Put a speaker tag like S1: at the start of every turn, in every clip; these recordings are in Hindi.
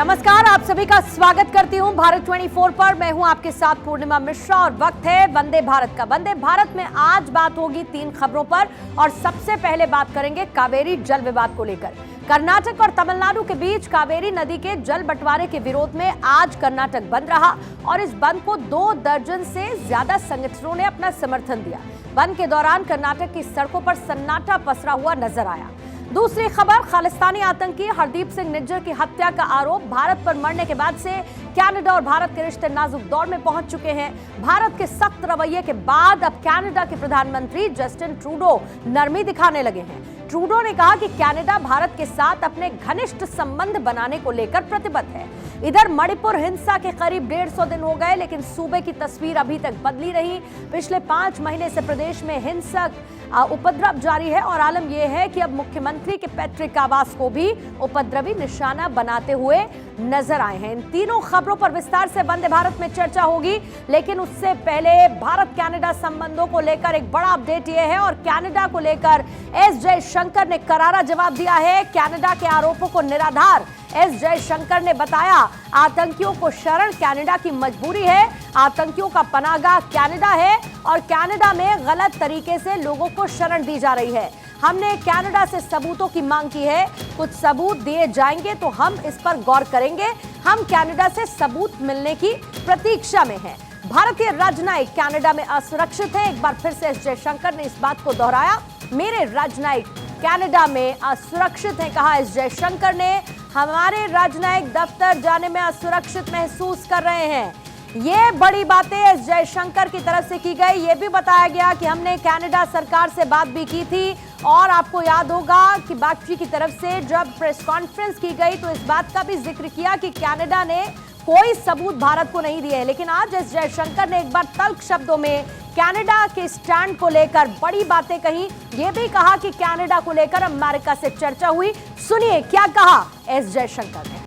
S1: नमस्कार, आप सभी का स्वागत करती हूं भारत 24 पर। मैं हूं आपके साथ पूर्णिमा मिश्रा और वक्त है वंदे भारत का। वंदे भारत में आज बात होगी 3 खबरों पर और सबसे पहले बात करेंगे कावेरी जल विवाद को लेकर। कर्नाटक और तमिलनाडु के बीच कावेरी नदी के जल बंटवारे के विरोध में आज कर्नाटक बंद रहा और इस बंद को 2 दर्जन से ज्यादा संगठनों ने अपना समर्थन दिया। बंद के दौरान कर्नाटक की सड़कों पर सन्नाटा पसरा हुआ नजर आया। दूसरी खबर, खालिस्तानी आतंकी हरदीप सिंह निज्जर की हत्या का आरोप भारत पर मरने के बाद से कनाडा और भारत के रिश्ते नाजुक दौर में पहुंच चुके हैं। भारत के सख्त रवैये के बाद अब कनाडा के प्रधानमंत्री जस्टिन ट्रूडो नरमी दिखाने लगे हैं। ट्रूडो ने कहा कि कनाडा भारत के साथ अपने घनिष्ठ संबंध बनाने को लेकर प्रतिबद्ध है। इधर मणिपुर हिंसा के करीब 150 दिन हो गए, लेकिन सूबे की तस्वीर अभी तक बदली नहीं। पिछले 5 महीने से प्रदेश में हिंसक उपद्रव जारी है और आलम यह है कि अब मुख्यमंत्री के पैतृक आवास को भी उपद्रवी निशाना बनाते हुए नजर आए हैं। इन तीनों खबरों पर विस्तार से वंदे भारत में चर्चा होगी, लेकिन उससे पहले भारत कनाडा संबंधों को लेकर एक बड़ा अपडेट यह है और कनाडा को लेकर एस जयशंकर ने करारा जवाब दिया है। कनाडा के आरोपों को निराधार एस जयशंकर ने बताया, आतंकियों को शरण कनाडा की मजबूरी है, आतंकियों का पनाहगाह कनाडा है और कनाडा में गलत तरीके से लोगों को शरण दी जा रही है। हमने कनाडा से सबूतों की मांग की है, कुछ सबूत दिए जाएंगे तो हम इस पर गौर करेंगे। हम कनाडा से सबूत मिलने की प्रतीक्षा में हैं। भारतीय राजनयिक कनाडा में असुरक्षित है। एक बार फिर से एस जयशंकर ने इस बात को दोहराया, मेरे राजनयिक कनाडा में असुरक्षित है। कहा एस जयशंकर ने, हमारे राजनयिक दफ्तर जाने में असुरक्षित महसूस कर रहे हैं। ये बड़ी बातें एस जयशंकर की तरफ से की गई। ये भी बताया गया कि हमने कनाडा सरकार से बात भी की थी और आपको याद होगा कि बागची की तरफ से जब प्रेस कॉन्फ्रेंस की गई तो इस बात का भी जिक्र किया कि कनाडा ने कोई सबूत भारत को नहीं दिए। लेकिन आज एस जयशंकर ने एक बार तल्ख शब्दों में कनाडा के स्टैंड को लेकर बड़ी बातें कही। ये भी कहा कि कनाडा को लेकर अमेरिका से चर्चा हुई। सुनिए क्या कहा एस जयशंकर ने।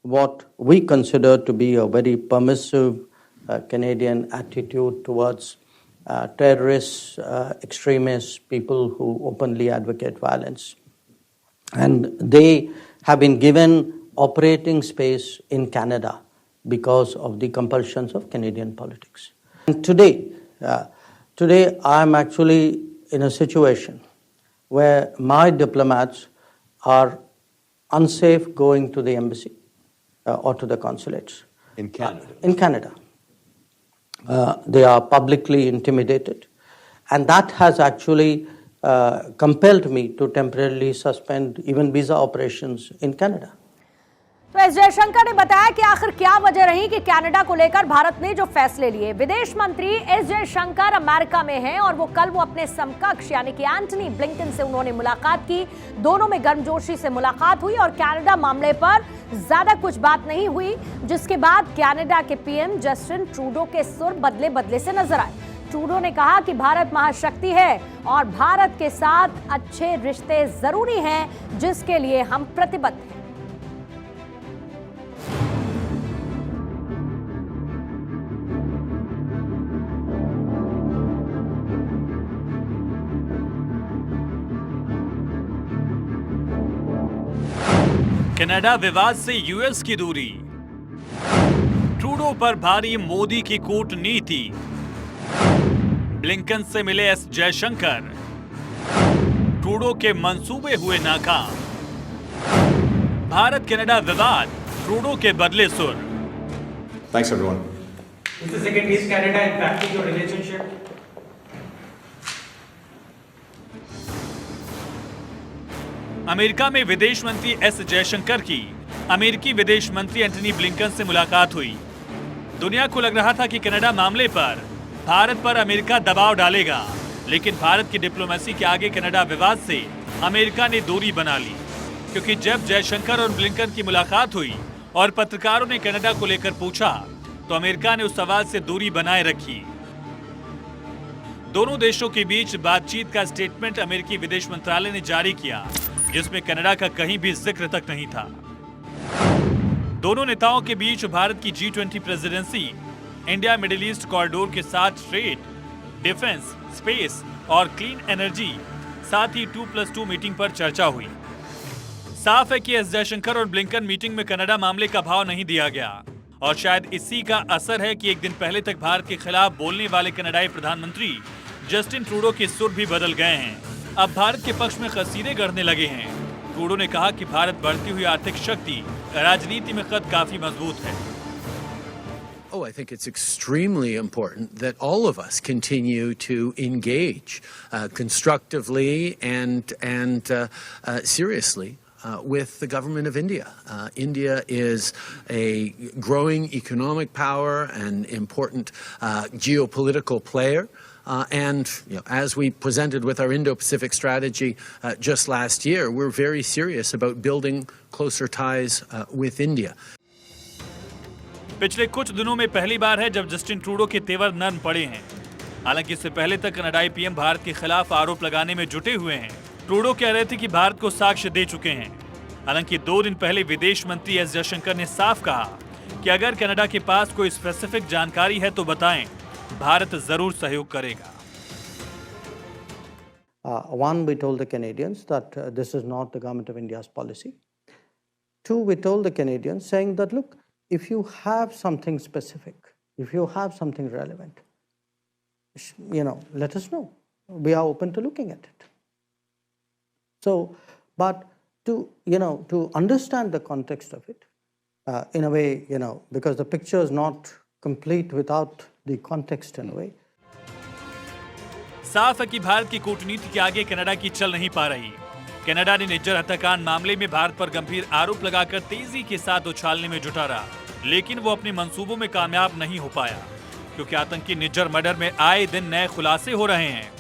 S2: What we consider to be a very permissive Canadian attitude towards terrorists, extremists, people who openly advocate violence. And they have been given operating space in Canada because of the compulsions of Canadian politics. And today I am actually in a situation where my diplomats are unsafe going to the embassy. Or to the consulates.
S3: In Canada?
S2: In Canada. They are publicly intimidated. And that has actually compelled me to temporarily suspend even visa operations in Canada.
S1: तो एस जयशंकर ने बताया कि आखिर क्या वजह रही कि कनाडा को लेकर भारत ने जो फैसले लिए। विदेश मंत्री एस जयशंकर अमेरिका में हैं और कल वो अपने समकक्ष यानी कि एंटनी ब्लिंकन से उन्होंने मुलाकात की। दोनों में गर्मजोशी से मुलाकात हुई और कनाडा मामले पर ज्यादा कुछ बात नहीं हुई, जिसके बाद कनाडा के पीएम जस्टिन ट्रूडो के सुर बदले बदले से नजर आए। ट्रूडो ने कहा कि भारत महाशक्ति है और भारत के साथ अच्छे रिश्ते जरूरी हैं, जिसके लिए हम प्रतिबद्ध हैं।
S4: कनाडा विवाद से यूएस की दूरी, ट्रूडो पर भारी मोदी की कूटनीति, ब्लिंकन से मिले एस जयशंकर, ट्रूडो के मंसूबे हुए नाकाम, भारत कनाडा विवाद, ट्रूडो के बदले सुर।
S3: Thanks everyone.
S5: Is the second is Canada impacting your relationship?
S4: America में विदेश मंत्री एस जयशंकर की अमेरिकी विदेश मंत्री एंटनी ब्लिंकन से मुलाकात हुई। दुनिया को लग रहा था कि कनाडा मामले पर भारत पर अमेरिका दबाव डालेगा, लेकिन भारत की डिप्लोमेसी के आगे कनाडा विवाद से अमेरिका ने दूरी बना ली, क्योंकि जब जयशंकर और ब्लिंकन की मुलाकात हुई और पत्रकारों ने कनाडा को लेकर पूछा तो अमेरिका ने उस सवाल से दूरी बनाए रखी। दोनों देशों के बीच बातचीत का स्टेटमेंट अमेरिकी विदेश मंत्रालय ने जारी किया, जिसमें कनाडा का कहीं भी जिक्र तक नहीं था। दोनों नेताओं के बीच भारत की G20 presidency, India middle east corridor के साथ ट्रेड, डिफेंस, स्पेस और क्लीन एनर्जी, साथ ही 2+2 मीटिंग पर चर्चा हुई। साफ है कि एस जयशंकर और ब्लिंकन मीटिंग में कनाडा मामले का भाव नहीं दिया गया और शायद इसी का असर है कि एक दिन पहले तक भारत के खिलाफ बोलने वाले कनाडाई प्रधानमंत्री जस्टिन ट्रूडो के सुर भी बदल गए हैं। अब भारत के पक्ष में कसीदे गढ़ने लगे हैं। ट्रूडो ने कहा कि भारत बढ़ती हुई आर्थिक शक्ति राजनीति में कद काफी मजबूत है।
S6: Oh, I think it's extremely important that all of us continue to engage constructively and seriously with the government of India. India is a growing economic power, an important geopolitical player. And as we presented with our Indo-Pacific strategy just last year, we're very serious about building closer ties with India.
S4: पिछले कुछ दिनों में पहली बार है जब जस्टिन ट्रूडो के तेवर नरम पड़े हैं। हालांकि इससे पहले तक कनाडाई पीएम भारत के खिलाफ आरोप लगाने में जुटे हुए हैं। ट्रूडो कह रहे थे कि भारत को साक्ष्य दे चुके हैं। हालांकि 2 दिन पहले विदेश मंत्री एस जयशंकर ने साफ कहा कि अगर कनाडा के पास कोई स्पेसिफिक जानकारी है तो बताएं, भारत जरूर सहयोग करेगा।
S2: One, we told the Canadians that this is not the government of India's policy. 2, we told the Canadians saying that, look, if you have something specific, if you have something relevant, let us know. We are open to looking at it. So, but to understand the context of it, in a way, because the picture is not complete without the context in a way.
S4: साफ है कि भारत की कूटनीति के आगे कनाडा की चल नहीं पा रही। कनाडा ने निज्जर हत्याकांड मामले में भारत पर गंभीर आरोप लगाकर तेजी के साथ उछालने में जुटा रहा, लेकिन वो अपने मंसूबों में कामयाब नहीं हो पाया, क्योंकि आतंकी निज्जर मर्डर में आए दिन नए खुलासे हो रहे हैं।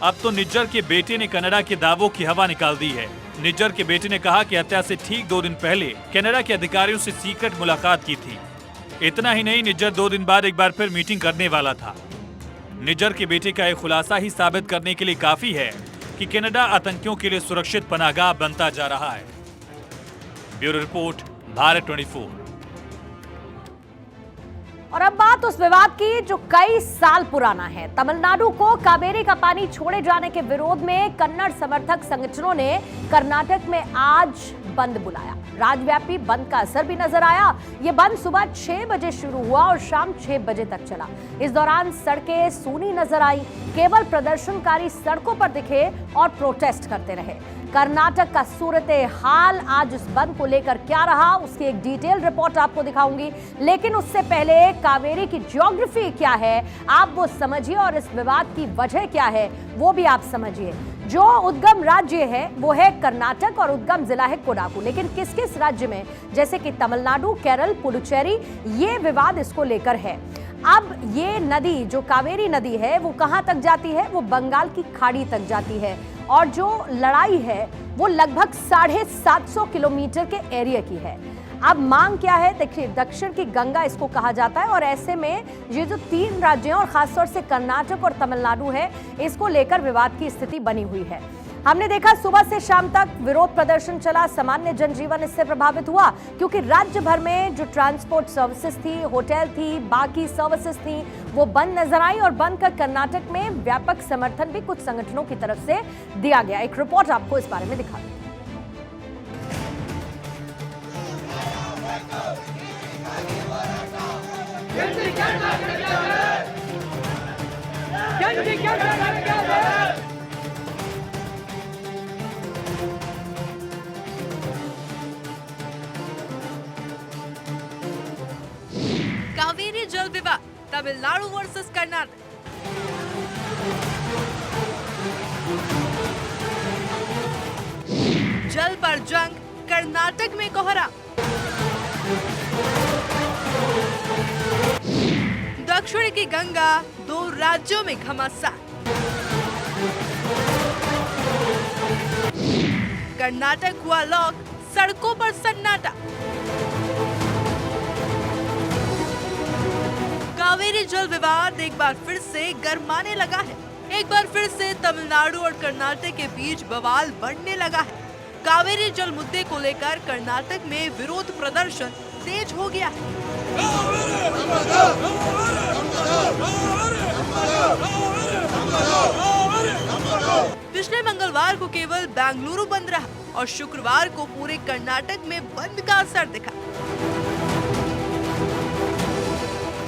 S4: अब तो निज्जर के बेटे ने कनाडा के दावों की हवा निकाल दी है। निज्जर के बेटे ने कहा कि हत्या से ठीक 2 दिन पहले कनाडा के अधिकारियों से सीक्रेट मुलाकात की थी। इतना ही नहीं, निज्जर 2 दिन बाद एक बार फिर मीटिंग करने वाला था। निज्जर के बेटे का यह खुलासा ही साबित करने के लिए काफी है कि कनाडा आतंकियों के लिए सुरक्षित पनाहगाह बनता जा रहा है। Bureau report, Bharat 24।
S1: और अब बात उस विवाद की जो कई साल पुराना है। तमिलनाडु को कावेरी का पानी छोड़े जाने के विरोध में कन्नड़ समर्थक संगठनों ने कर्नाटक में आज बंद बुलाया। राज्यव्यापी बंद का असर भी नजर आया। ये बंद सुबह 6 बजे शुरू हुआ और शाम 6 बजे तक चला। इस दौरान सड़कें सूनी नजर आई। केवल प्रदर्शनकारी सड़कों पर दिखे और प्रोटेस्ट करते रहे। कर्नाटक का सूरत हाल आज इस बंद को लेकर क्या रहा, उसकी एक डिटेल रिपोर्ट आपको दिखाऊंगी। लेकिन उससे पहले कावेरी की ज्योग्राफी क्या है आप वो समझिए और इस विवाद की वजह क्या है वो भी आप समझिए। जो उद्गम राज्य है वो है कर्नाटक और उद्गम जिला है कोडागु। लेकिन किस किस राज्य में, जैसे कि तमिलनाडु, केरल, पुडुचेरी, ये विवाद इसको लेकर है। अब ये नदी जो कावेरी नदी है वो कहां तक जाती है, वो बंगाल की खाड़ी तक जाती है। और जो लड़ाई है वो लगभग 750 किलोमीटर के एरिया की है। अब मांग क्या है, देखिए, दक्षिण की गंगा इसको कहा जाता है और ऐसे में ये जो 3 राज्य हैं और खासतौर से कर्नाटक और तमिलनाडु है, इसको लेकर विवाद की स्थिति बनी हुई है। हमने देखा सुबह से शाम तक विरोध प्रदर्शन चला। सामान्य जनजीवन इससे प्रभावित हुआ क्योंकि राज्य भर में जो ट्रांसपोर्ट सर्विसेज थी, होटल थी, बाकी सर्विसेज थी, वो बंद नजर आई और बंद का कर्नाटक में व्यापक समर्थन भी कुछ संगठनों की तरफ से दिया गया। एक रिपोर्ट आपको इस बारे में दिखा दूं।
S7: कावेरी जल विवाद, तमिलनाडु वर्सेस कर्नाटक। जल पर जंग, कर्नाटक में कोहरा। दक्षिण की गंगा, 2 राज्यों में घमासान। कर्नाटक हुआ लॉक, सड़कों पर सन्नाटा। कावेरी जल विवाद एक बार फिर से गरमाने लगा है। एक बार फिर से तमिलनाडु और कर्नाटक के बीच बवाल बढ़ने लगा है। कावेरी जल मुद्दे को लेकर कर्नाटक में विरोध प्रदर्शन तेज हो गया है। पिछले मंगलवार को केवल बेंगलुरु बंद रहा, और शुक्रवार को पूरे कर्नाटक में बंद का असर दिखा।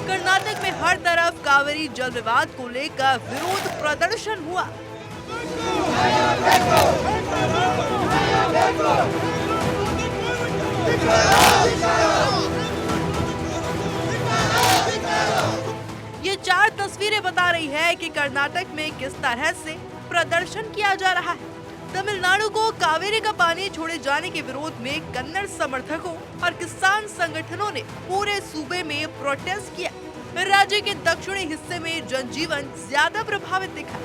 S7: कर्नाटक में हर तरफ कावेरी जल विवाद को लेकर विरोध प्रदर्शन हुआ। ये 4 तस्वीरें बता रही है कि कर्नाटक में किस तरह से प्रदर्शन किया जा रहा है। तमिलनाडु को कावेरी का पानी छोड़े जाने के विरोध में कन्नड़ समर्थकों और किसान संगठनों ने पूरे सूबे में प्रोटेस्ट किया। राज्य के दक्षिणी हिस्से में जनजीवन ज्यादा प्रभावित दिखा।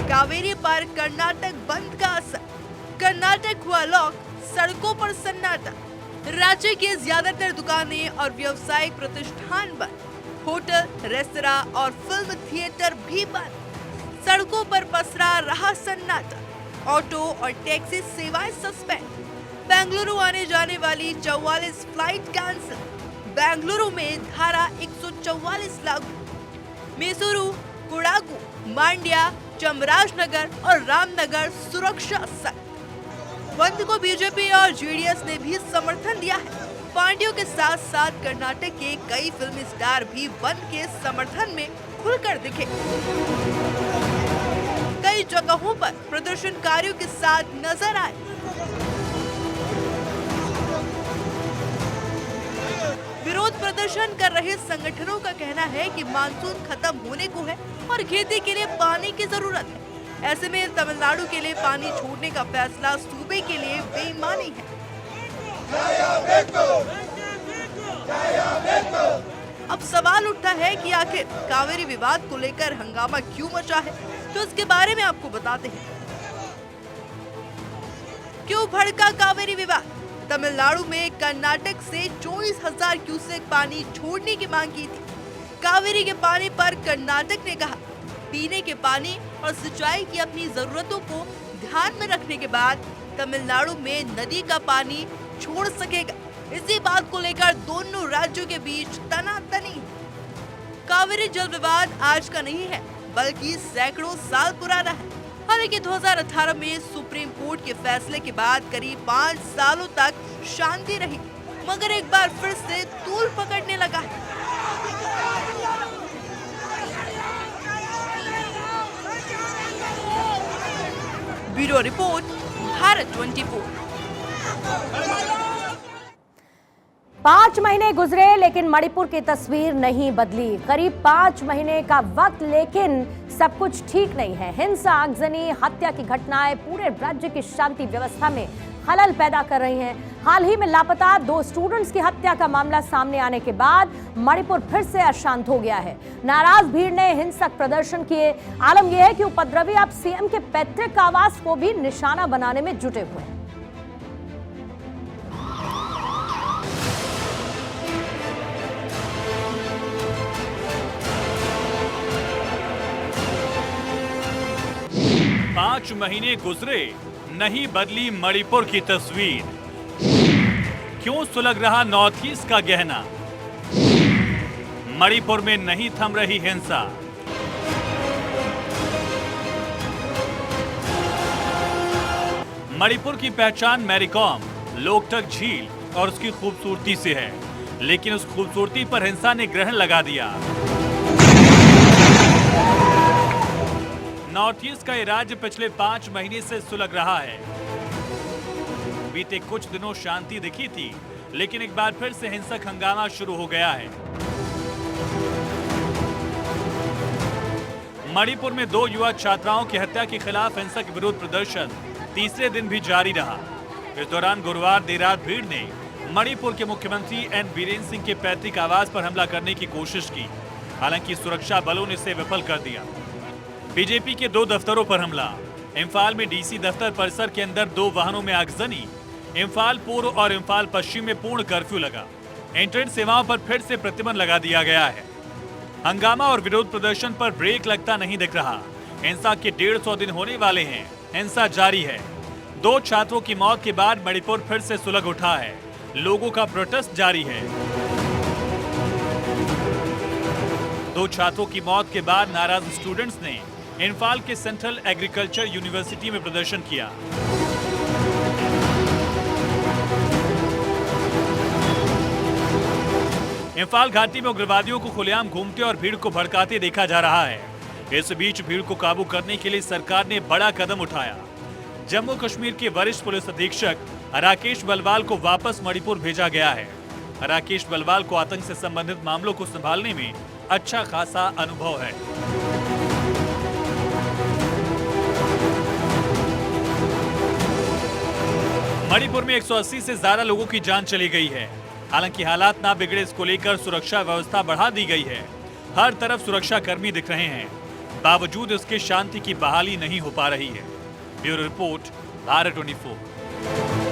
S7: कावेरी पर कर्नाटक बंद का असर, कर्नाटक हुआ लॉक, सड़कों पर सन्नाटा। राज्य के ज्यादातर दुकानें और व्यावसायिक प्रतिष्ठान बंद, होटल, रेस्तरां और फिल्म थिएटर भी बंद। सड़कों पर पसरा रहा सन्नाटा। ऑटो और टैक्सी सेवाएं सस्पेंड। बेंगलुरु आने जाने वाली 44 फ्लाइट कैंसिल। बेंगलुरु में धारा 144 लागू। मैसूरू, कोडागु, मांड्या, चामराजनगर और रामनगर सुरक्षा सख्त। बंद को बीजेपी और जेडीएस ने भी समर्थन दिया है। पार्टियों के साथ साथ कर्नाटक के कई फिल्मी स्टार भी बंद के समर्थन में खुलकर दिखे। कई जगहों पर प्रदर्शनकारियों के साथ नजर आए। विरोध प्रदर्शन कर रहे संगठनों का कहना है कि मानसून खत्म होने को है और खेती के लिए पानी की जरूरत है। ऐसे में तमिलनाडु के लिए पानी छोड़ने का फैसला सूबे के लिए बेईमानी है। अब सवाल उठता है कि आखिर कावेरी विवाद को लेकर हंगामा क्यों मचा है, तो इसके बारे में आपको बताते हैं। क्यों भड़का कावेरी विवाद? तमिलनाडु में कर्नाटक से 24,000 क्यूसेक पानी छोड़ने की मांग की थी। कावेरी के पानी पर कर्नाटक ने कहा पीने के पानी और सिंचाई की अपनी जरूरतों को ध्यान में रखने के बाद तमिलनाडु में नदी का पानी छोड़ सकेगा। इसी बात को लेकर दोनों राज्यों के बीच तनातनी। कावेरी जल विवाद आज का नहीं है, बल्कि सैकड़ों साल पुराना है। हालांकि 2018 में सुप्रीम कोर्ट के फैसले के बाद करीब 5 सालों तक शांति रही, मगर एक बार फिर से तूल पकड़ने लगा है। Bureau report, Bharat 24।
S1: 5 महीने गुजरे लेकिन मणिपुर की तस्वीर नहीं बदली। करीब 5 महीने का वक्त, लेकिन सब कुछ ठीक नहीं है। हिंसा, आगजनी, हत्या की घटनाएं पूरे राज्य की शांति व्यवस्था में खलल पैदा कर रही हैं। हाल ही में लापता 2 स्टूडेंट्स की हत्या का मामला सामने आने के बाद मणिपुर फिर से अशांत हो गया है। नाराज भीड़ ने हिंसक प्रदर्शन किए। आलम यह है कि उपद्रवी अब सीएम के पैतृक आवास को भी निशाना बनाने में जुटे हुए हैं।
S4: पांच महीने गुजरे, नहीं बदली मणिपुर की तस्वीर। क्यों सुलग रहा नॉर्थ ईस्ट का गहना? मणिपुर में नहीं थम रही हिंसा। मणिपुर की पहचान मैरीकॉम, लोकटक झील और उसकी खूबसूरती से है, लेकिन उस खूबसूरती पर हिंसा ने ग्रहण लगा दिया। नॉर्थ ईस्ट का ये राज्य पिछले 5 महीने से सुलग रहा है। बीते कुछ दिनों शांति दिखी थी, लेकिन एक बार फिर से हिंसक हंगामा शुरू हो गया है। मणिपुर में 2 युवा छात्राओं की हत्या के खिलाफ हिंसक विरोध प्रदर्शन तीसरे दिन भी जारी रहा। इस दौरान गुरुवार देर रात भीड़ ने मणिपुर के मुख्यमंत्री एन बीरेन सिंह के पैतृक आवास पर हमला करने की कोशिश की। हालांकि सुरक्षा बलों ने इसे विफल कर दिया। बीजेपी के 2 दफ्तरों पर हमला। इम्फाल में डीसी दफ्तर परिसर के अंदर 2 वाहनों में आगजनी। इम्फाल पूर्व और इम्फाल पश्चिम में पूर्ण कर्फ्यू लगा। इंटरनेट सेवाओं पर फिर से प्रतिबंध लगा दिया गया है। हंगामा और विरोध प्रदर्शन पर ब्रेक लगता नहीं दिख रहा। हिंसा के 150 दिन होने वाले हैं, हिंसा जारी है। 2 छात्रों की मौत के बाद मणिपुर फिर से सुलग उठा है। लोगों का प्रोटेस्ट जारी है। 2 छात्रों की मौत के बाद नाराज स्टूडेंट्स ने इम्फाल के सेंट्रल एग्रीकल्चर यूनिवर्सिटी में प्रदर्शन किया। इंफाल घाटी में उग्रवादियों को खुलेआम घूमते और भीड़ को भड़काते देखा जा रहा है। इस बीच भीड़ को काबू करने के लिए सरकार ने बड़ा कदम उठाया। जम्मू कश्मीर के वरिष्ठ पुलिस अधीक्षक राकेश बलवाल को वापस मणिपुर भेजा गया है। राकेश बलवाल को आतंक से संबंधित मामलों को संभालने में अच्छा खासा अनुभव है। मणिपुर में 180 से ज्यादा लोगों की जान चली गई है। हालांकि हालात ना बिगड़े, इसको लेकर सुरक्षा व्यवस्था बढ़ा दी गई है। हर तरफ सुरक्षा कर्मी दिख रहे हैं, बावजूद इसके शांति की बहाली नहीं हो पा रही है। Bureau report, Bharat 24।